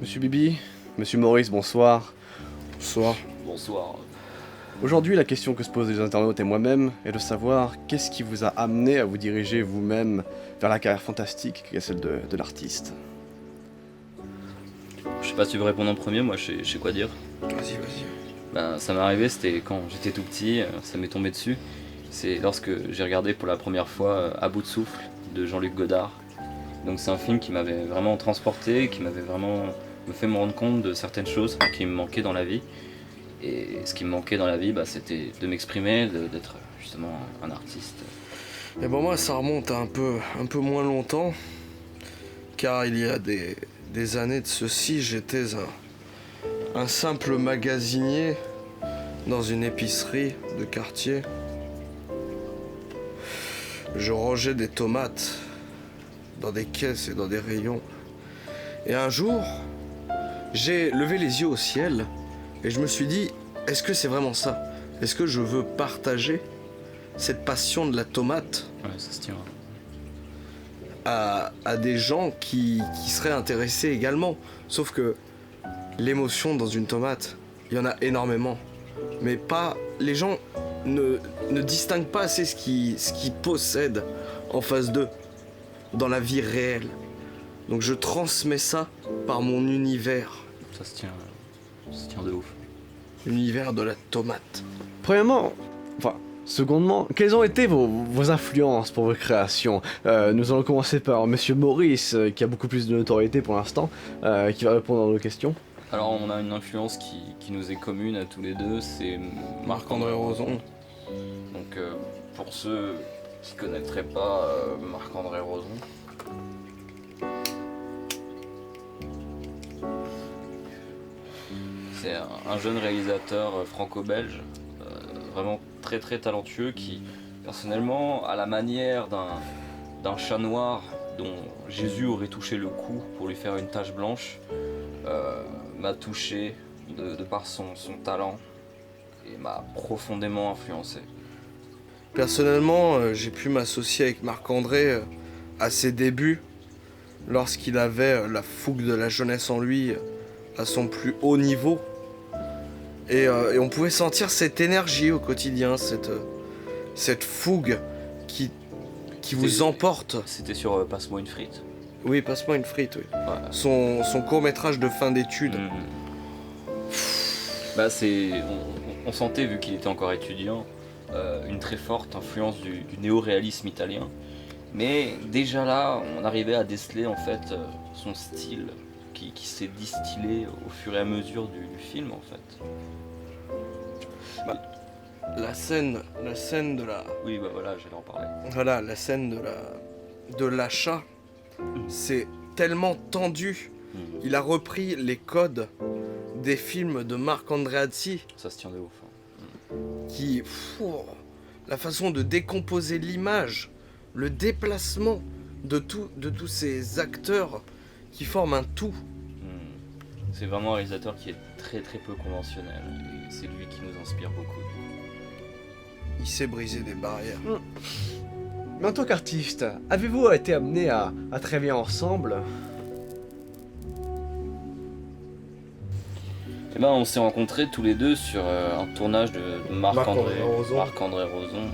Monsieur Bibi, Monsieur Maurice, bonsoir. Bonsoir. Bonsoir. Aujourd'hui, la question que se posent les internautes et moi-même est de savoir qu'est-ce qui vous a amené à vous diriger vous-même vers la carrière fantastique qui est celle de l'artiste. Je sais pas si tu veux répondre en premier, moi je sais quoi dire. Vas-y. Ben, ça m'est arrivé, c'était quand j'étais tout petit, ça m'est tombé dessus. C'est lorsque j'ai regardé pour la première fois À bout de souffle de Jean-Luc Godard. Donc c'est un film qui m'avait vraiment transporté, qui m'avait vraiment me fait me rendre compte de certaines choses qui me manquaient dans la vie. Et ce qui me manquait dans la vie, bah, c'était de m'exprimer, d'être justement un artiste. Et bon, moi, ça remonte à un peu moins longtemps, car il y a des années de ceci, j'étais un simple magasinier dans une épicerie de quartier. Je rangeais des tomates dans des caisses et dans des rayons. Et un jour, j'ai levé les yeux au ciel et je me suis dit, est-ce que c'est vraiment ça? Est-ce que je veux partager cette passion de la tomate Ouais, ça se tient. à des gens qui seraient intéressés également? Sauf que l'émotion dans une tomate, il y en a énormément. Mais pas... Les gens ne distinguent pas assez ce qu'ils possèdent en face d'eux, dans la vie réelle. Donc je transmets ça par mon univers. Ça se tient de ouf. L'univers de la tomate. Premièrement, secondement, quelles ont été vos influences pour vos créations? Nous allons commencer par Monsieur Maurice, qui a beaucoup plus de notoriété pour l'instant, qui va répondre à nos questions. Alors on a une influence qui nous est commune à tous les deux, c'est Marc-André Roson. Donc pour ceux qui connaîtraient pas Marc-André Roson, c'est un jeune réalisateur franco-belge, vraiment très très talentueux, qui personnellement, à la manière d'un chat noir dont Jésus aurait touché le cou pour lui faire une tache blanche, m'a touché de par son talent et m'a profondément influencé. Personnellement, j'ai pu m'associer avec Marc-André à ses débuts, lorsqu'il avait la fougue de la jeunesse en lui à son plus haut niveau. Et on pouvait sentir cette énergie au quotidien, cette fougue qui vous emporte. C'était sur Passe-moi une frite. Oui, passe-moi une frite, oui. Ouais. Son court-métrage de fin d'études. Bah on sentait, vu qu'il était encore étudiant, une très forte influence du néo-réalisme italien. Mais déjà là, on arrivait à déceler en fait son style qui s'est distillé au fur et à mesure du film en fait. La scène de la... Oui, bah voilà, j'allais en parler. Voilà, la scène de l'achat, c'est tellement tendu. Il a repris les codes des films de Marc Andreazzi Ça se tient de ouf. qui... la façon de décomposer l'image, le déplacement de tous ces acteurs qui forment un tout. C'est vraiment un réalisateur qui est très très peu conventionnel et c'est lui qui nous inspire beaucoup. Il sait briser des barrières. Mais en tant qu'artiste, avez-vous été amené à travailler ensemble? Eh ben, on s'est rencontrés tous les deux sur un tournage de Marc-André Roson. Roson.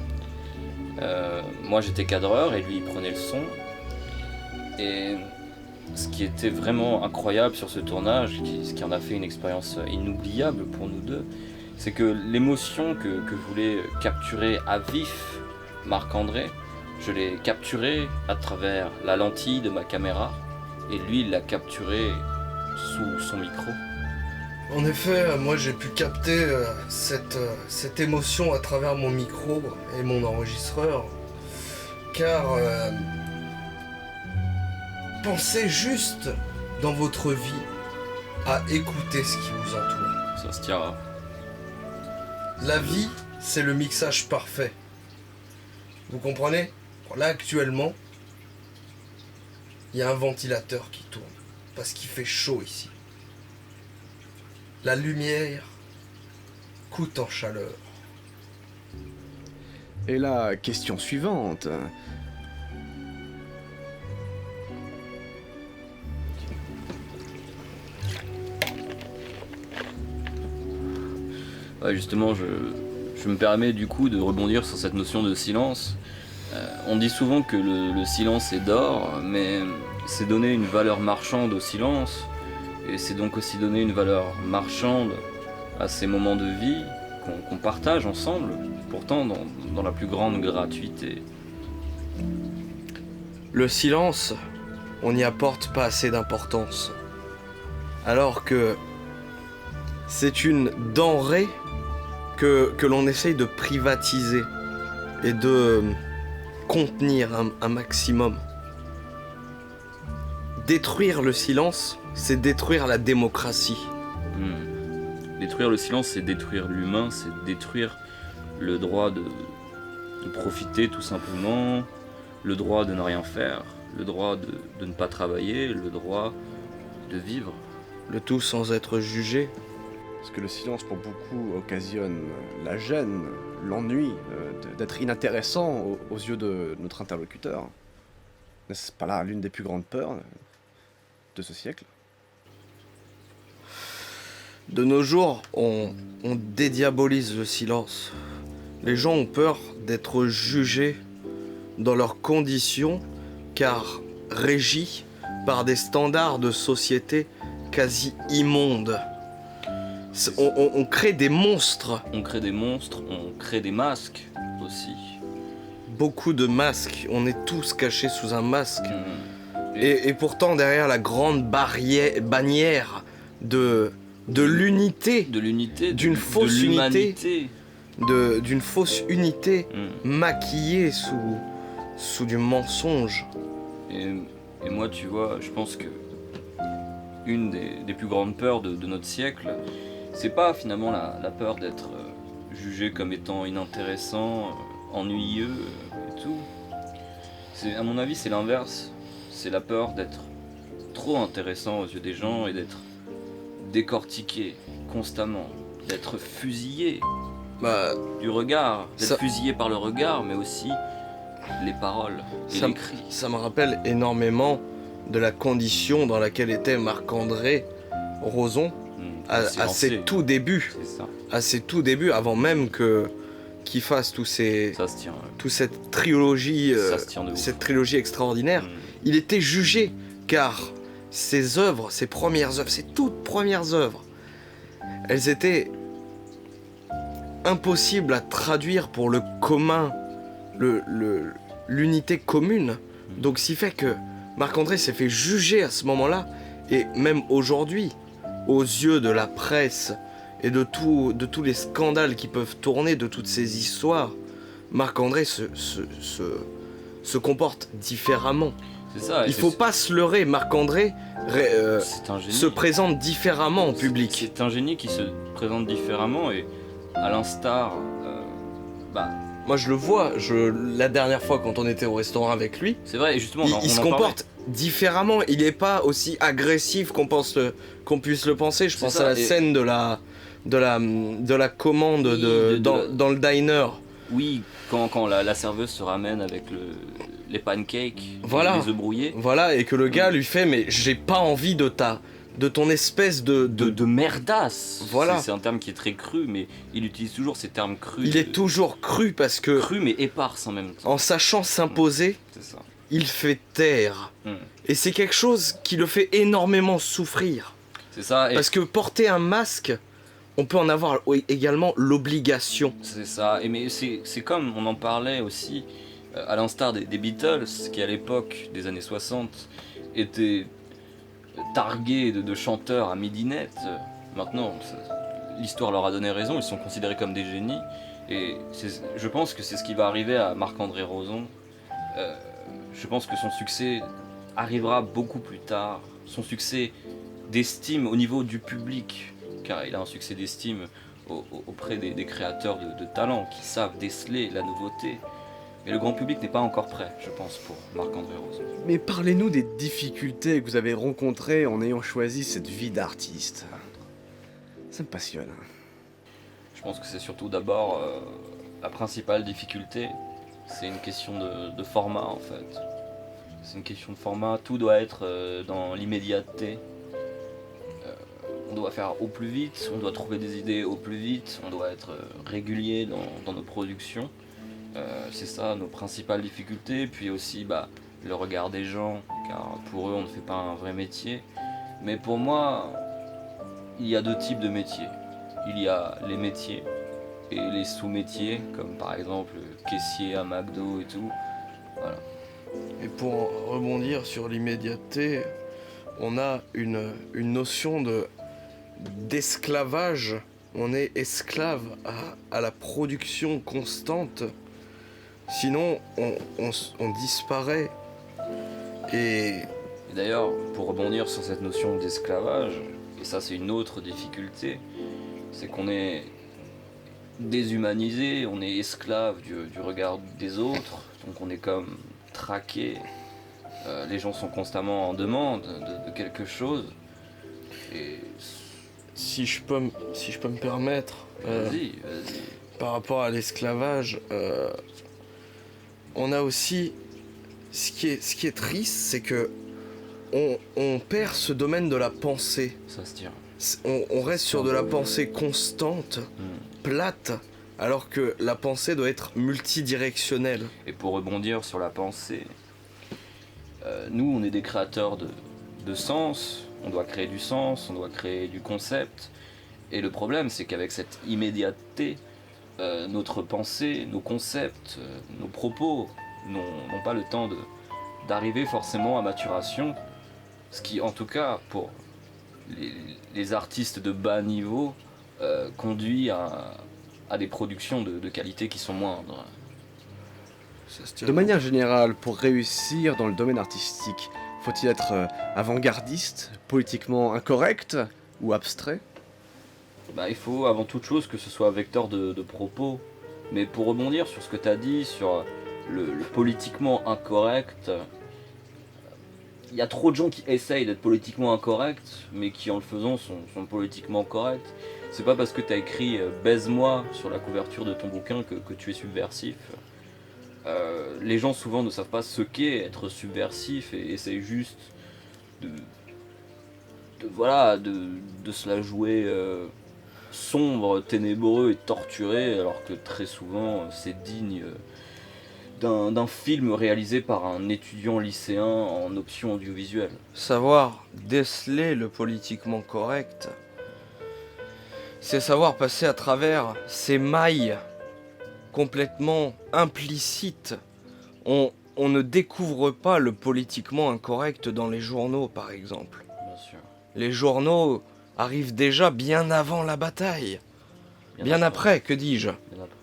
Moi j'étais cadreur et lui il prenait le son. Et ce qui était vraiment incroyable sur ce tournage, ce qui en a fait une expérience inoubliable pour nous deux, c'est que l'émotion que voulait capturer à vif Marc-André, je l'ai capturée à travers la lentille de ma caméra et lui il l'a capturée sous son micro. En effet, moi j'ai pu capter cette émotion à travers mon micro et mon enregistreur, car pensez juste dans votre vie à écouter ce qui vous entoure. Ça se tient. La vie, c'est le mixage parfait. Vous comprenez? Là actuellement, il y a un ventilateur qui tourne, parce qu'il fait chaud ici. La lumière coûte en chaleur. Et la question suivante. Ouais, justement, je me permets du coup de rebondir sur cette notion de silence. On dit souvent que le silence est d'or, mais c'est donner une valeur marchande au silence, et c'est donc aussi donner une valeur marchande à ces moments de vie qu'on partage ensemble, pourtant dans la plus grande gratuité. Le silence, on n'y apporte pas assez d'importance. Alors que c'est une denrée que l'on essaye de privatiser et de contenir un maximum. Détruire le silence, c'est détruire la démocratie. Détruire le silence, c'est détruire l'humain, c'est détruire le droit de profiter tout simplement, le droit de ne rien faire, le droit de ne pas travailler, le droit de vivre. Le tout sans être jugé. Parce que le silence pour beaucoup occasionne la gêne, l'ennui, d'être inintéressant aux yeux de notre interlocuteur. N'est-ce pas là l'une des plus grandes peurs de ce siècle? De nos jours, on dédiabolise le silence. Les gens ont peur d'être jugés dans leurs conditions, car régis par des standards de société quasi immondes. On crée des monstres. On crée des monstres, on crée des masques aussi. Beaucoup de masques. On est tous cachés sous un masque. Et pourtant, derrière la grande bannière de l'unité, d'une fausse unité, d'une fausse unité maquillée sous du mensonge. Et moi, tu vois, je pense que une des plus grandes peurs de notre siècle, c'est pas finalement la peur d'être jugé comme étant inintéressant, ennuyeux et tout. À mon avis, c'est l'inverse. C'est la peur d'être trop intéressant aux yeux des gens et d'être décortiqué constamment, d'être fusillé du regard, d'être fusillé par le regard, mais aussi les paroles et les cris. Ça me rappelle énormément de la condition dans laquelle était Marc-André Roson à ses tout débuts. C'est ça. À ses tout débuts, avant même qu'il fasse toute cette trilogie, cette trilogie extraordinaire. Il était jugé car ses œuvres, ses toutes premières œuvres, elles étaient impossibles à traduire pour le commun, l'unité commune. Donc ce qui fait que Marc-André s'est fait juger à ce moment-là, et même aujourd'hui, aux yeux de la presse et de tous les scandales qui peuvent tourner de toutes ces histoires, Marc-André se comporte différemment. C'est ça. Il faut pas se leurrer, Marc-André se présente différemment en public. C'est un génie qui se présente différemment, et à l'instar... Moi je le vois, la dernière fois quand on était au restaurant avec lui, c'est vrai, justement, il se comporte différemment, il est pas aussi agressif qu'on puisse le penser. Je pense à la scène de la commande dans le diner. Oui, quand la serveuse se ramène avec les pancakes, les œufs brouillés. Voilà, et que le gars lui fait, mais j'ai pas envie de ton espèce de merdasse. Voilà. C'est un terme qui est très cru, mais il utilise toujours ces termes crus. Il est toujours cru parce que... Cru mais éparse en même temps. En sachant s'imposer, c'est ça. Il fait taire. Et c'est quelque chose qui le fait énormément souffrir. C'est ça. Parce que porter un masque, on peut en avoir également l'obligation. C'est ça. Mais c'est comme on en parlait aussi, à l'instar des Beatles, qui à l'époque des années 60 étaient targués de chanteurs à midinette. Maintenant, l'histoire leur a donné raison, ils sont considérés comme des génies. Et je pense que c'est ce qui va arriver à Marc-André Roson. Je pense que son succès arrivera beaucoup plus tard. Son succès d'estime au niveau du public, car il a un succès d'estime auprès des créateurs de talent qui savent déceler la nouveauté. Mais le grand public n'est pas encore prêt, je pense, pour Marc-André Roson. Mais parlez-nous des difficultés que vous avez rencontrées en ayant choisi cette vie d'artiste. Ça me passionne. Je pense que c'est surtout d'abord la principale difficulté, c'est une question de format en fait. C'est une question de format, tout doit être dans l'immédiateté. on doit faire au plus vite, on doit trouver des idées au plus vite, on doit être régulier dans nos productions. C'est ça nos principales difficultés, puis aussi le regard des gens, car pour eux on ne fait pas un vrai métier. Mais pour moi, il y a deux types de métiers. Il y a les métiers et les sous-métiers, comme par exemple caissier à McDo et tout. Voilà. Et pour rebondir sur l'immédiateté, on a une notion d'esclavage. On est esclave à la production constante. Sinon, on disparaît. Et Et d'ailleurs, pour rebondir sur cette notion d'esclavage, et ça c'est une autre difficulté, c'est qu'on est déshumanisé, on est esclave du regard des autres, donc on est comme traqué. Les gens sont constamment en demande de quelque chose. Et si je peux me permettre, vas-y. par rapport à l'esclavage, on a aussi ce qui est triste, c'est que on perd ce domaine de la pensée. Ça se tient. On reste sur de la pensée constante, plate, alors que la pensée doit être multidirectionnelle. Et pour rebondir sur la pensée, nous on est des créateurs de sens, on doit créer du sens, on doit créer du concept. Et le problème c'est qu'avec cette immédiateté, notre pensée, nos concepts, nos propos n'ont pas le temps d'arriver forcément à maturation. Ce qui en tout cas pour les artistes de bas niveau conduit à des productions de qualité qui sont moindres. De manière générale, pour réussir dans le domaine artistique, faut-il être avant-gardiste, politiquement incorrect ou abstrait ? Il faut avant toute chose que ce soit vecteur de propos. Mais pour rebondir sur ce que tu as dit, sur le politiquement incorrect, il y a trop de gens qui essayent d'être politiquement incorrects, mais qui en le faisant sont politiquement corrects. C'est pas parce que tu as écrit « baise-moi » sur la couverture de ton bouquin que tu es subversif. Les gens souvent ne savent pas ce qu'est être subversif et essayent juste de se la jouer sombre, ténébreux et torturé, alors que très souvent c'est digne d'un film réalisé par un étudiant lycéen en option audiovisuelle. Savoir déceler le politiquement correct, c'est savoir passer à travers ces mailles complètement implicites. On ne découvre pas le politiquement incorrect dans les journaux, par exemple. Bien sûr. Les journaux arrivent déjà bien avant la bataille. Bien après, que dis-je ? Bien après.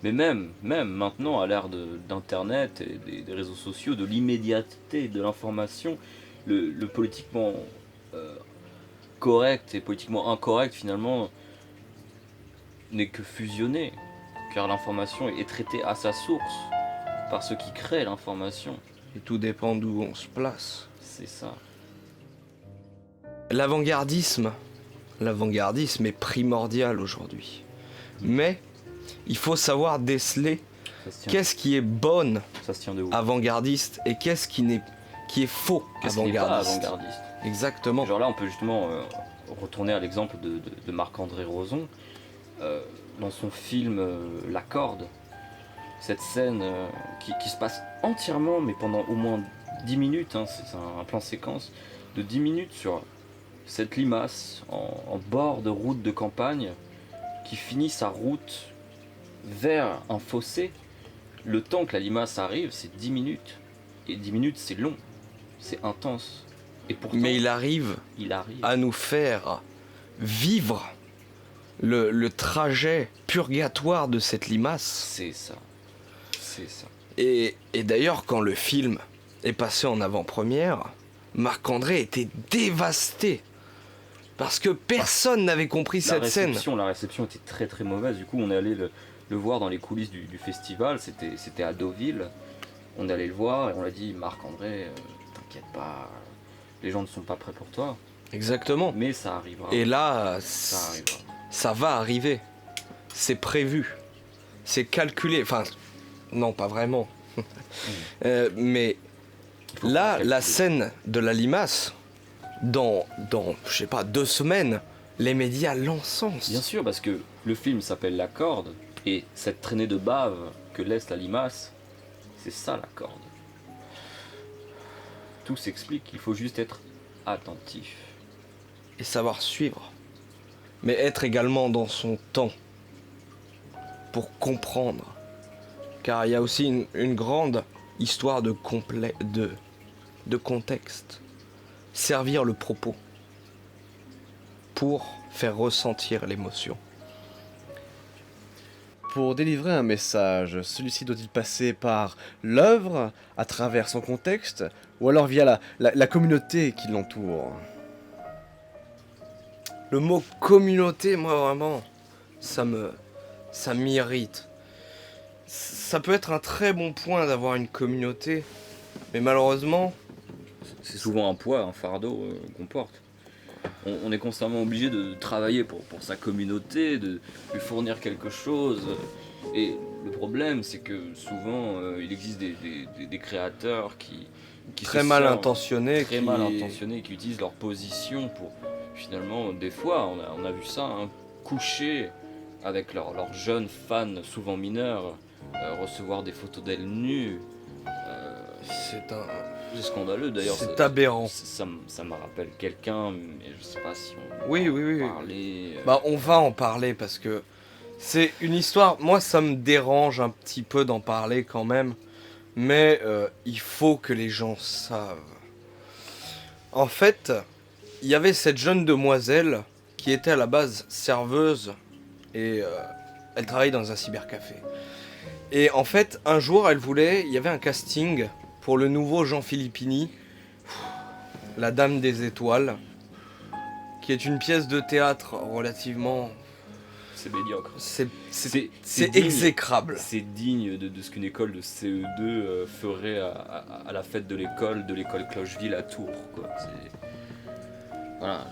Mais même maintenant, à l'ère d'internet et des réseaux sociaux, de l'immédiateté de l'information, le politiquement correct et politiquement incorrect finalement n'est que fusionné, car l'information est traitée à sa source par ceux qui créent l'information. Et tout dépend d'où on se place. C'est ça. L'avant-gardisme est primordial aujourd'hui. Mais il faut savoir déceler qu'est-ce qui est bonne Ça se tient de ouf. avant-gardiste et qu'est-ce qui est faux Qu'est-ce qui n'est pas avant-gardiste. avant-gardiste. Exactement. Genre là, on peut justement retourner à l'exemple de Marc-André Roson. Dans son film La Corde, cette scène qui se passe entièrement, mais pendant au moins 10 minutes, c'est un plan séquence de 10 minutes sur cette limace en bord de route de campagne qui finit sa route vers un fossé. Le temps que la limace arrive, c'est 10 minutes. Et 10 minutes, c'est long, c'est intense. Et pourtant, Mais il arrive à nous faire vivre le trajet purgatoire de cette limace. C'est ça. C'est ça. Et d'ailleurs, quand le film est passé en avant-première, Marc-André était dévasté. Parce que personne n'avait compris cette scène. La réception était très très mauvaise. Du coup, on est allé le voir dans les coulisses du festival. C'était à Deauville. On est allé le voir et on l'a dit, Marc-André, t'inquiète pas, les gens ne sont pas prêts pour toi. Exactement. Mais ça arrivera. Et là, Ça arrivera. ça va arriver. C'est prévu. C'est calculé. Enfin, non, pas vraiment. Mais là, la scène de la limace, dans je sais pas, 2 semaines, les médias l'encensent. Bien sûr, parce que le film s'appelle La Corde, et cette traînée de bave que laisse la limace, c'est ça la corde. Tout s'explique, il faut juste être attentif. Et savoir suivre. Mais être également dans son temps. Pour comprendre. Car il y a aussi une grande histoire de contexte. Servir le propos. Pour faire ressentir l'émotion. Pour délivrer un message, celui-ci doit-il passer par l'œuvre, à travers son contexte, ou alors via la communauté qui l'entoure? Le mot communauté, moi vraiment, ça m'irrite. Ça peut être un très bon point d'avoir une communauté, mais malheureusement, C'est souvent un poids, un fardeau qu'on porte. On est constamment obligé de travailler pour sa communauté, de lui fournir quelque chose. Et le problème, c'est que souvent, il existe des créateurs qui très se mal servent- intentionnés. très mal intentionnés, qui utilisent leur position pour, finalement, des fois, on a vu ça, hein, coucher avec leurs jeunes fans, souvent mineurs, recevoir des photos d'elles nues. C'est scandaleux d'ailleurs. C'est aberrant. Ça me rappelle quelqu'un, mais je sais pas si on Oui, peut oui, oui. en parler. Bah, on va en parler parce que c'est une histoire. Moi, ça me dérange un petit peu d'en parler quand même, mais il faut que les gens savent. En fait, il y avait cette jeune demoiselle qui était à la base serveuse et elle travaillait dans un cybercafé. Et en fait, un jour, il y avait un casting pour le nouveau Jean Filippini, La Dame des Étoiles, qui est une pièce de théâtre relativement... C'est médiocre. C'est digne. exécrable. C'est digne de ce qu'une école de CE2 ferait à la fête de l'école Clocheville à Tours, quoi. Voilà.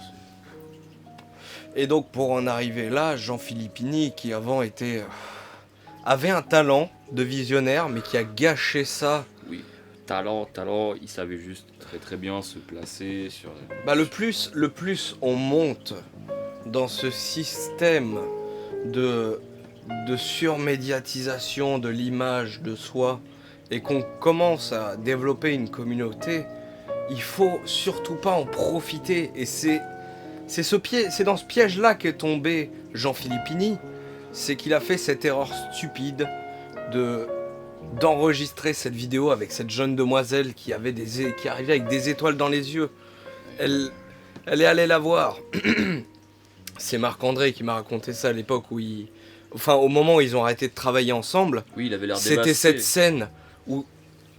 Et donc pour en arriver là, Jean Filippini, qui avant avait un talent de visionnaire, mais qui a gâché ça. Oui. Talent, il savait juste très très bien se placer sur... Bah le plus on monte dans ce système de surmédiatisation de l'image de soi et qu'on commence à développer une communauté, il faut surtout pas en profiter. Et c'est dans ce piège-là qu'est tombé Jean Filippini. C'est qu'il a fait cette erreur stupide d'enregistrer cette vidéo avec cette jeune demoiselle qui arrivait avec des étoiles dans les yeux. Elle est allée la voir. C'est Marc-André qui m'a raconté ça à l'époque au moment où ils ont arrêté de travailler ensemble. Oui, il avait l'air C'était dévasté. cette scène où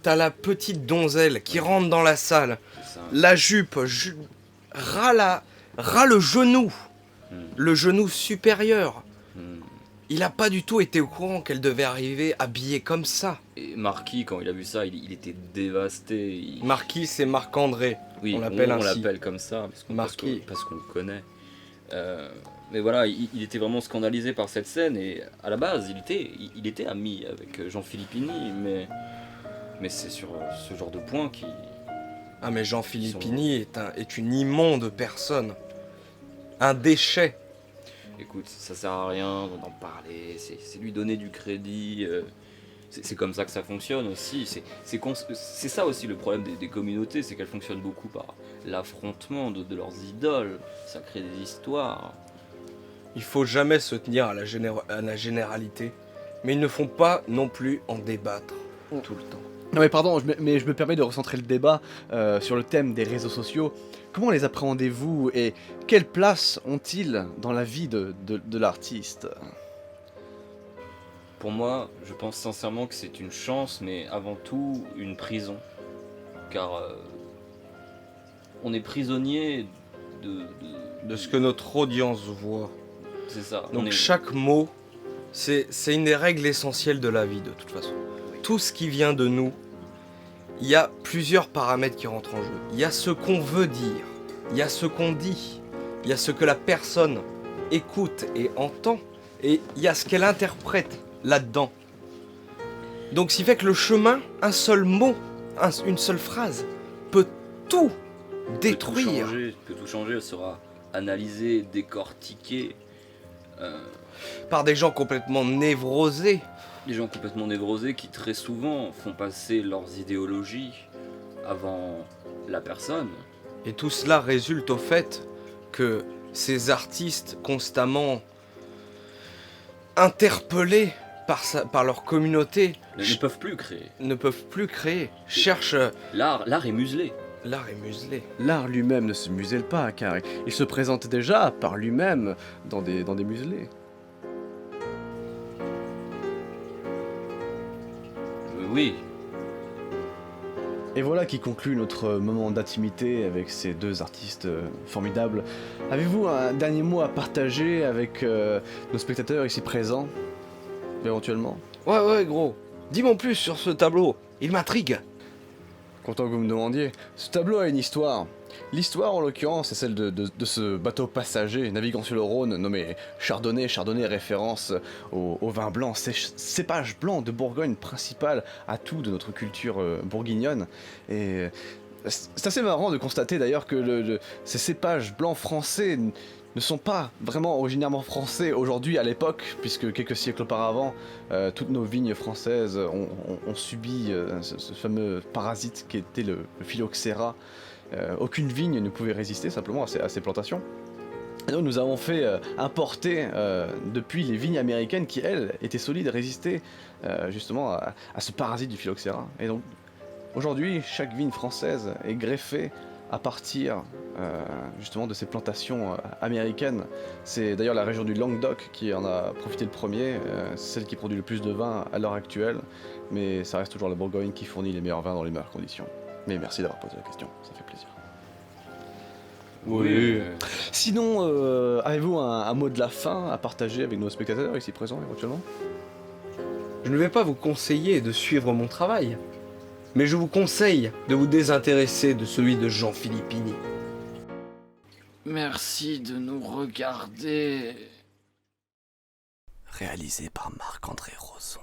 t'as la petite donzelle qui rentre dans la salle, C'est ça. la jupe ras le genou, le genou supérieur. Hmm. Il a pas du tout été au courant qu'elle devait arriver habillée comme ça. Et Marquis, quand il a vu ça, il était dévasté. Marquis, c'est Marc-André. Oui, on l'appelle on ainsi. l'appelle comme ça, Marquis. parce qu'on le connaît. Mais voilà, il était vraiment scandalisé par cette scène, et à la base, il était ami avec Jean Filippini, mais c'est sur ce genre de point qui... Ah mais Jean Filippini est une immonde personne. Un déchet. Écoute, ça sert à rien d'en parler, c'est lui donner du crédit, c'est comme ça que ça fonctionne aussi. C'est ça aussi le problème des communautés, c'est qu'elles fonctionnent beaucoup par l'affrontement de leurs idoles, ça crée des histoires. Il faut jamais se tenir à la généralité, mais ils ne font pas non plus en débattre tout le temps. Non mais pardon, mais je me permets de recentrer le débat sur le thème des réseaux sociaux. Comment les appréhendez-vous et quelle place ont-ils dans la vie de l'artiste? Pour moi, je pense sincèrement que c'est une chance, mais avant tout une prison. Car on est prisonnier De ce que notre audience voit. C'est ça. Donc chaque mot, c'est une des règles essentielles de la vie de toute façon. Tout ce qui vient de nous, il y a plusieurs paramètres qui rentrent en jeu. Il y a ce qu'on veut dire, il y a ce qu'on dit, il y a ce que la personne écoute et entend, et il y a ce qu'elle interprète là-dedans. Donc ce qui fait que le chemin, un seul mot, une seule phrase, peut tout détruire. Peut tout changer, sera analysé, décortiqué. Par des gens complètement névrosés. Des gens complètement névrosés qui très souvent font passer leurs idéologies avant la personne. Et tout cela résulte au fait que ces artistes constamment interpellés par leur communauté Ne peuvent plus créer. ne peuvent plus créer, cherchent... L'art est muselé. L'art est muselé. L'art lui-même ne se muselle pas, car il se présente déjà par lui-même dans des muselés. Oui. Et voilà qui conclut notre moment d'intimité avec ces deux artistes formidables. Avez-vous un dernier mot à partager avec nos spectateurs ici présents, éventuellement? Ouais, gros. Dis-moi plus sur ce tableau. Il m'intrigue. Content que vous me demandiez. Ce tableau a une histoire. L'histoire, en l'occurrence, c'est celle de ce bateau passager naviguant sur le Rhône nommé Chardonnay. Chardonnay référence au vin blanc, cépage blanc de Bourgogne principal atout de notre culture bourguignonne. Et c'est assez marrant de constater d'ailleurs que ces cépages blancs français ne sont pas vraiment originairement français aujourd'hui à l'époque, puisque quelques siècles auparavant, toutes nos vignes françaises ont subi ce fameux parasite qui était le phylloxéra. Aucune vigne ne pouvait résister simplement à ces plantations. Et donc nous avons fait importer depuis les vignes américaines qui, elles, étaient solides et résistaient justement à ce parasite du phylloxéra. Et donc aujourd'hui, chaque vigne française est greffée à partir justement de ces plantations américaines. C'est d'ailleurs la région du Languedoc qui en a profité le premier, c'est celle qui produit le plus de vin à l'heure actuelle, mais ça reste toujours la Bourgogne qui fournit les meilleurs vins dans les meilleures conditions. Mais merci d'avoir posé la question, ça fait plaisir. Oui. Sinon, avez-vous un mot de la fin à partager avec nos spectateurs ici présents éventuellement? Je ne vais pas vous conseiller de suivre mon travail, mais je vous conseille de vous désintéresser de celui de Jean Filippini. Merci de nous regarder. Réalisé par Marc-André Roson.